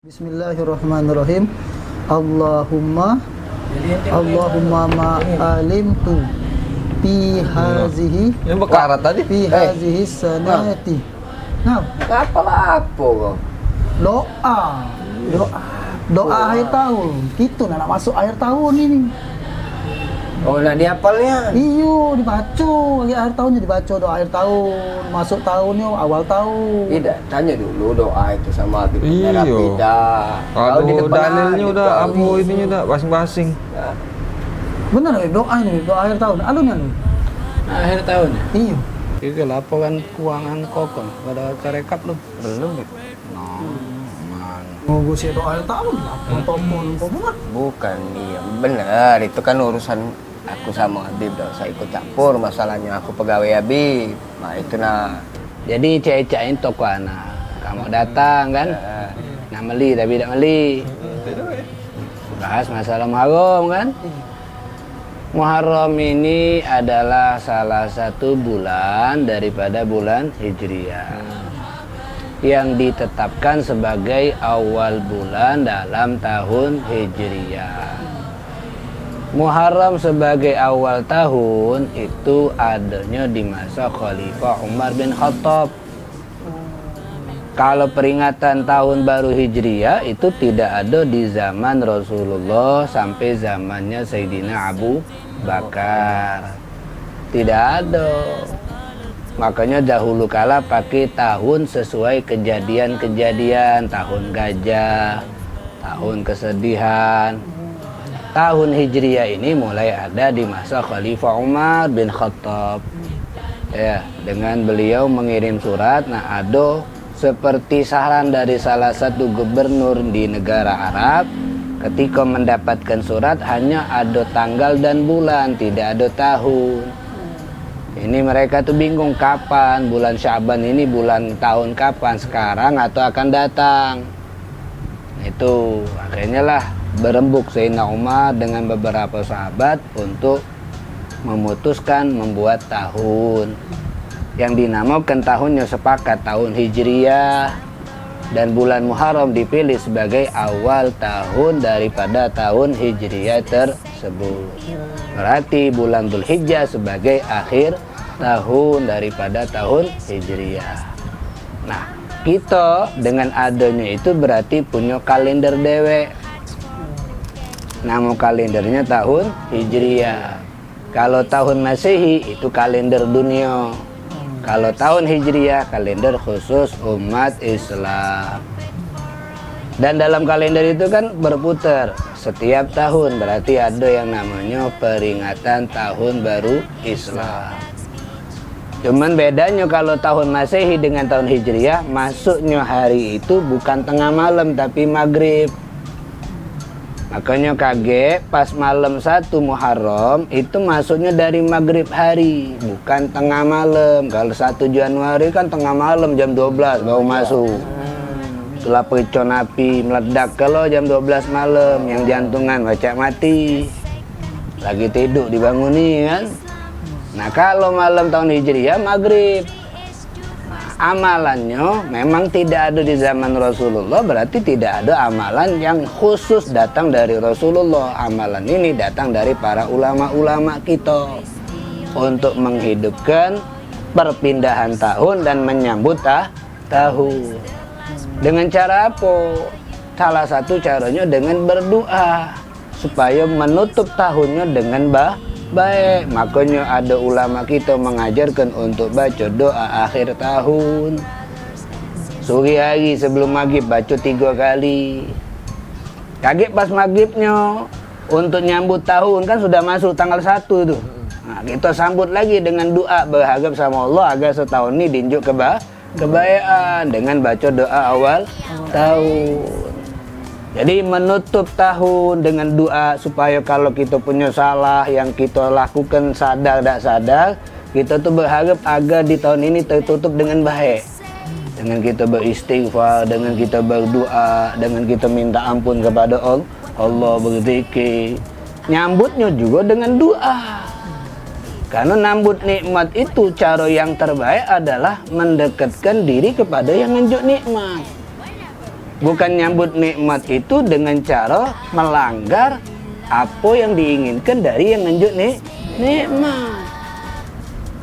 Bismillahirrahmanirrahim. Allahumma ma'alimtu fi hazihi Yang bekarat tadi? fi hazihi sanati. Nah, Apa kok? doa akhir tahun. Kita nak masuk akhir tahun ini. Oh, nak dihafalnya? Iyo, dibaca lagi akhir tahunnya, dibaca doa akhir tahun, masuk tahunnya awal tahun. Tidak, tanya dulu doa itu sama Habib Iyo. Rafidah. Aduh, dalilnya udah abu ininya udah basing-basing. Ya. Benar nih doa ini, doa akhir tahun. Alunnya nih. Akhir tahun. Iyo. Itu laporan keuangan kokon pada karekap lu. Belum. Mau gue sih doa akhir tahun lah. Telepon banget. Bukan, iya benar. Itu kan urusan aku sama Habib, dah saya ikut campur masalahnya, aku pegawai Habib. Nah itu nah. Jadi cek-cekin toko anak. Kamu datang kan? Nak beli tapi tidak beli. Bahas masalah Muharram kan? Muharram ini adalah salah satu bulan daripada bulan Hijriah yang ditetapkan sebagai awal bulan dalam tahun Hijriah. Muharram sebagai awal tahun itu adanya di masa Khalifah Umar bin Khattab. Kalau peringatan tahun baru Hijriah itu tidak ada di zaman Rasulullah sampai zamannya Sayyidina Abu Bakar. Tidak ada. Makanya dahulu kala pakai tahun sesuai kejadian-kejadian, tahun gajah, tahun kesedihan. Tahun Hijriah ini mulai ada di masa Khalifah Umar bin Khattab. Ya, dengan beliau mengirim surat, nah ada seperti saran dari salah satu gubernur di negara Arab, ketika mendapatkan surat hanya ada tanggal dan bulan, tidak ada tahun. Ini mereka tuh bingung kapan bulan Syaban ini, bulan tahun kapan, sekarang atau akan datang. Itu akhirnya lah berembuk Sayyidina Umar dengan beberapa sahabat untuk memutuskan membuat tahun yang dinamakan tahunnya sepakat tahun Hijriah, dan bulan Muharram dipilih sebagai awal tahun daripada tahun Hijriah tersebut. Berarti bulan Dzulhijjah sebagai akhir tahun daripada tahun Hijriah. Nah, kita dengan adanya itu berarti punya kalender dewek. Nama kalendernya tahun Hijriah. Kalau tahun Masehi itu kalender dunia. Kalau tahun Hijriah kalender khusus umat Islam. Dan dalam kalender itu kan berputar setiap tahun, berarti ada yang namanya peringatan tahun baru Islam. Cuman bedanya kalau tahun Masehi dengan tahun Hijriah, masuknya hari itu bukan tengah malam tapi maghrib. Makanya kaget pas malam 1 Muharram itu masuknya dari maghrib hari, bukan tengah malam. Kalau 1 Januari kan tengah malam jam 12 baru masuk. Setelah pecon api meledak kalau jam 12 malam, yang jantungan baca mati. Lagi tidur dibanguni kan. Nah kalau malam tahun Hijriah maghrib. Amalannya memang tidak ada di zaman Rasulullah, berarti tidak ada amalan yang khusus datang dari Rasulullah. Amalan ini datang dari para ulama-ulama kita untuk menghidupkan perpindahan tahun dan menyambut tahun. Dengan cara apa? Salah satu caranya dengan berdoa supaya menutup tahunnya dengan baik. Makanya ada ulama kita mengajarkan untuk baca doa akhir tahun. Sore hari sebelum maghrib baca 3 kali. Kaget pas maghribnya untuk nyambut tahun kan sudah masuk tanggal 1 tuh. Nah, kita sambut lagi dengan doa, berharap sama Allah agar setahun ini diunjuk kebaikan dengan baca doa awal tahun. Jadi menutup tahun dengan doa supaya kalau kita punya salah yang kita lakukan sadar tak sadar, kita tuh berharap agar di tahun ini tertutup dengan baik. Dengan kita beristighfar, dengan kita berdoa, dengan kita minta ampun kepada Allah, berzikir. Nyambutnya juga dengan doa. Karena nambut nikmat itu cara yang terbaik adalah mendekatkan diri kepada yang nunjuk nikmat. Bukan nyambut nikmat itu dengan cara melanggar apa yang diinginkan dari yang nunjuk nikmat.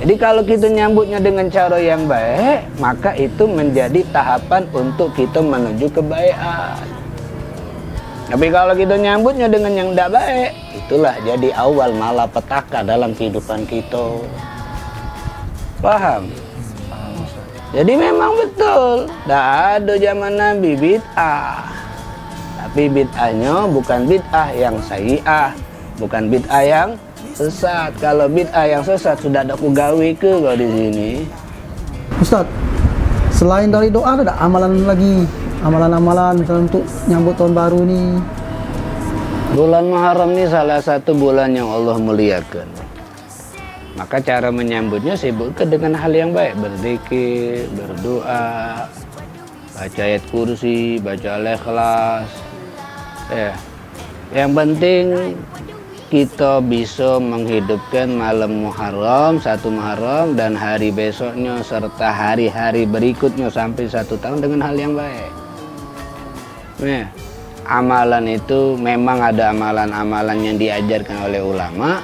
Jadi kalau kita nyambutnya dengan cara yang baik, maka itu menjadi tahapan untuk kita menuju kebaikan. Tapi kalau kita nyambutnya dengan yang tidak baik, itulah jadi awal malapetaka dalam kehidupan kita. Paham? Jadi memang betul, tidak ada zaman Nabi bid'ah. Tapi bid'ahnya bukan bid'ah yang sayyi'ah, bukan bid'ah yang sesat. Kalau bid'ah yang sesat sudah ada kugawe ke kalau di sini. Ustaz, selain dari doa ada amalan lagi? Amalan-amalan misalnya untuk nyambut tahun baru nih. Bulan Muharram ini salah satu bulan yang Allah muliakan. Maka cara menyambutnya sibukkan dengan hal yang baik, berzikir, berdoa, baca ayat kursi, baca al-ikhlas. Ya. Yang penting kita bisa menghidupkan malam Muharram, 1 Muharram dan hari besoknya serta hari-hari berikutnya sampai 1 tahun dengan hal yang baik. Ya. Amalan itu memang ada amalan-amalan yang diajarkan oleh ulama.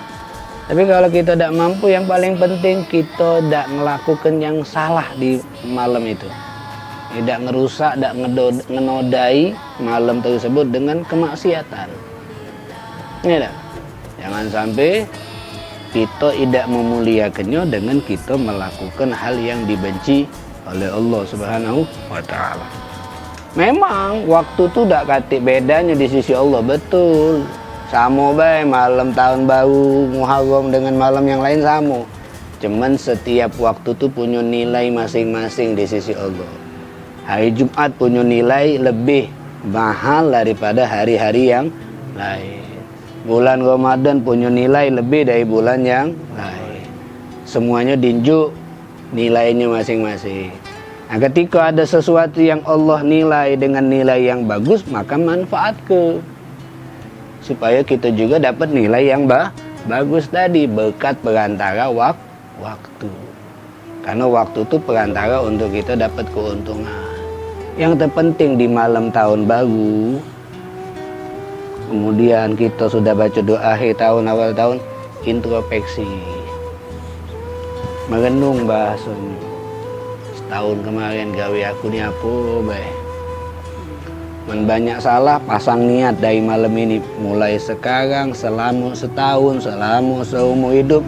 Tapi kalau kita tidak mampu, yang paling penting kita tidak melakukan yang salah di malam itu. Tidak ngerusak, tidak ngenodai malam tersebut dengan kemaksiatan. Ya, jangan sampai kita tidak memuliakannya dengan kita melakukan hal yang dibenci oleh Allah Subhanahu wa Ta'ala. Memang waktu itu tidak katik bedanya di sisi Allah, betul. Sama baik malam tahun baru Muharram dengan malam yang lain sama. Cuman setiap waktu itu punya nilai masing-masing di sisi Allah. Hari Jumat punya nilai lebih mahal daripada hari-hari yang lain. Bulan Ramadan punya nilai lebih dari bulan yang lain. Semuanya dinjuk nilainya masing-masing. Nah, ketika ada sesuatu yang Allah nilai dengan nilai yang bagus, maka manfaatkan. Supaya kita juga dapat nilai yang bagus tadi, berkat perantara waktu. Karena waktu itu perantara untuk kita dapat keuntungan. Yang terpenting di malam tahun baru, kemudian kita sudah baca doa akhir tahun, awal tahun, introspeksi. Merenung bahasanya. Setahun kemarin gawe aku ni apa baik. Men banyak salah, pasang niat dari malam ini. Mulai sekarang, selama setahun, selama seumur hidup,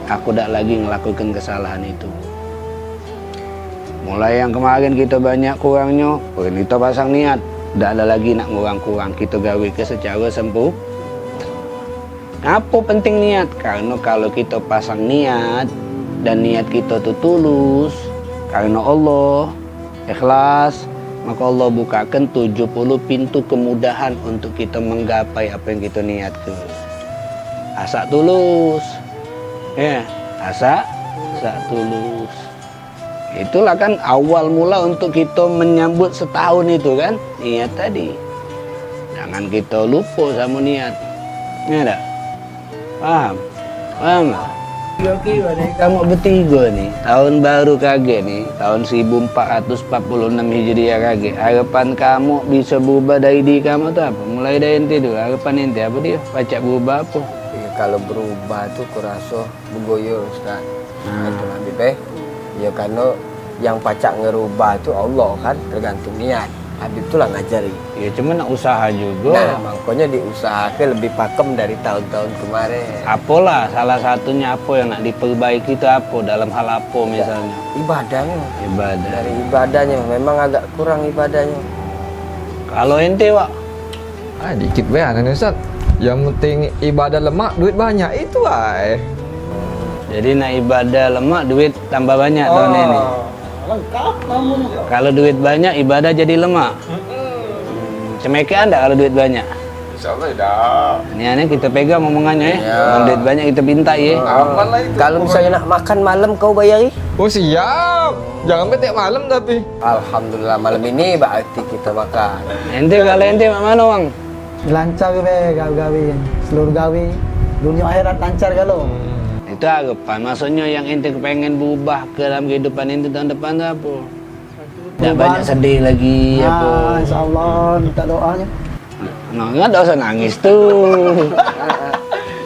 aku tidak lagi melakukan kesalahan itu. Mulai yang kemarin kita banyak kurangnya, kita pasang niat. Tidak ada lagi nak kurang-kurang, kita gawe ke secara sempurna. Apa penting niat? Karena kalau kita pasang niat, dan niat kita itu tulus, karena Allah, ikhlas, maka Allah bukakan 70 pintu kemudahan untuk kita menggapai apa yang kita niatkan. Asa tulus. Ya, asa tulus. Itulah kan awal mula untuk kita menyambut setahun itu kan, niat tadi. Jangan kita lupa sama niat. Ya tak? Paham? Paham tak? Kira-kira nih, kamu bertiga nih, tahun baru kaget nih, tahun 1446 Hijriah kaget. Harapan kamu bisa berubah dari diri kamu tuh apa? Mulai dari ente dulu, harapan ente apa dia? Baca berubah apa? Ya, kalau berubah tuh kurasa bergoyor Ustaz. Itu Nabi teh. Ya karena yang pacak ngerubah tuh Allah kan, tergantung niat. Habib itulah ngajari. Ya cuma nak usaha juga. Nah, makanya diusahakan lebih pakem dari tahun-tahun kemarin. Apalah salah satunya apa yang nak diperbaiki itu apa dalam hal apa misalnya? Ibadahnya. Ibadah. Dari ibadahnya memang agak kurang ibadahnya. Kalau ente Wak, Dikit bae nih Ustaz. Yang penting ibadah lemak, duit banyak itu ay. jadi nak ibadah lemak duit tambah banyak tahun ini. Lengkap namun. Kalau duit banyak ibadah jadi lemak. Cemekean enggak kalau duit banyak? Insyaallah tidak. Ini aneh kita pegang omongannya ya. Ya. Kalau duit banyak kita pinta ya. Aman lah itu. Kalau misalnya nak makan malam kau bayari? Oh siap. Jangan tiap malam tapi. Alhamdulillah malam ini berarti kita makan. Ente kalau ente mana Bang? Lancar be gawe-gawe, seluruh gawe dunia akhirat lancar kalau. Itu harapan. Maksudnya yang ente pengen berubah ke dalam kehidupan ente tahun depan itu apa? Tidak banyak sedih lagi Ya, apa. insya Allah minta doanya. Nah, nggak usah nangis tuh.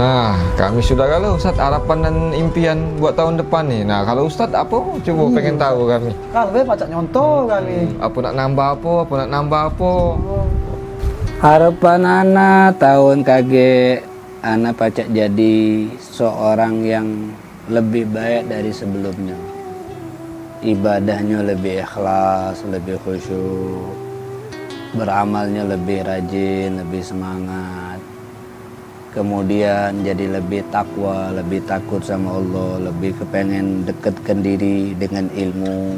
Nah, kami sudah kalau Ustaz harapan dan impian buat tahun depan nih. Nah, kalau Ustaz apa? Coba pengen tahu kami. Kalau be pacak nyontoh kali. Apa nak nambah apa nak nambah apa? Harapan anak tahun kage anak pacak jadi seorang yang lebih baik dari sebelumnya. Ibadahnya lebih ikhlas, lebih khusyuk, beramalnya lebih rajin, lebih semangat. Kemudian jadi lebih takwa, lebih takut sama Allah, lebih kepengen dekatkan diri dengan ilmu.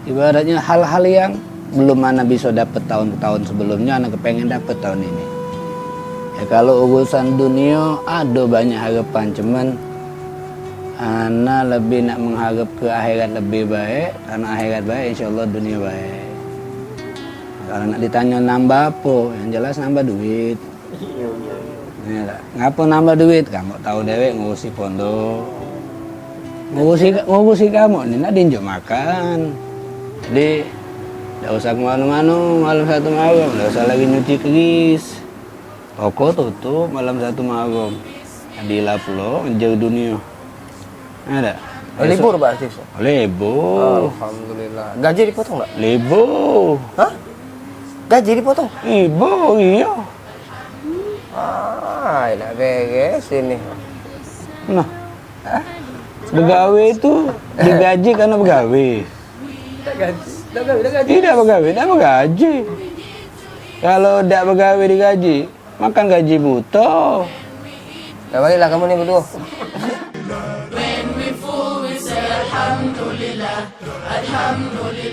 Ibaratnya hal-hal yang belum mana bisa dapat tahun-tahun sebelumnya, anak kepengen dapat tahun ini. Ya kalau urusan dunia ada banyak harapan, cuman anak lebih nak mengharap ke akhirat lebih baik, karena akhirat baik insya Allah dunia baik. Kalau nak ditanya nambah apa, yang jelas nambah duit. Ya, ngapa nambah duit? Kamu tahu dewek ngurusi pondok, ngurusi kamu ini nak dinjok makan. Jadi tidak usah kemana-mana malam satu malam, tidak usah lagi nyuci keris. Toko tutup malam satu malam. Adilah pulau menjauh dunia. Ada. Libur berarti, Ustaz? Libur. Alhamdulillah. Gaji dipotong nggak? Libur. Hah? Gaji dipotong? Ibu, iya. Enak beres ini. Nah, begawe itu digaji karena begawe. Tidak begawe, tidak begaji. Kalau tidak begawe digaji, makan gaji buta. Nah, baliklah kamu nih berdua. When we fall, we say Alhamdulillah, Alhamdulillah.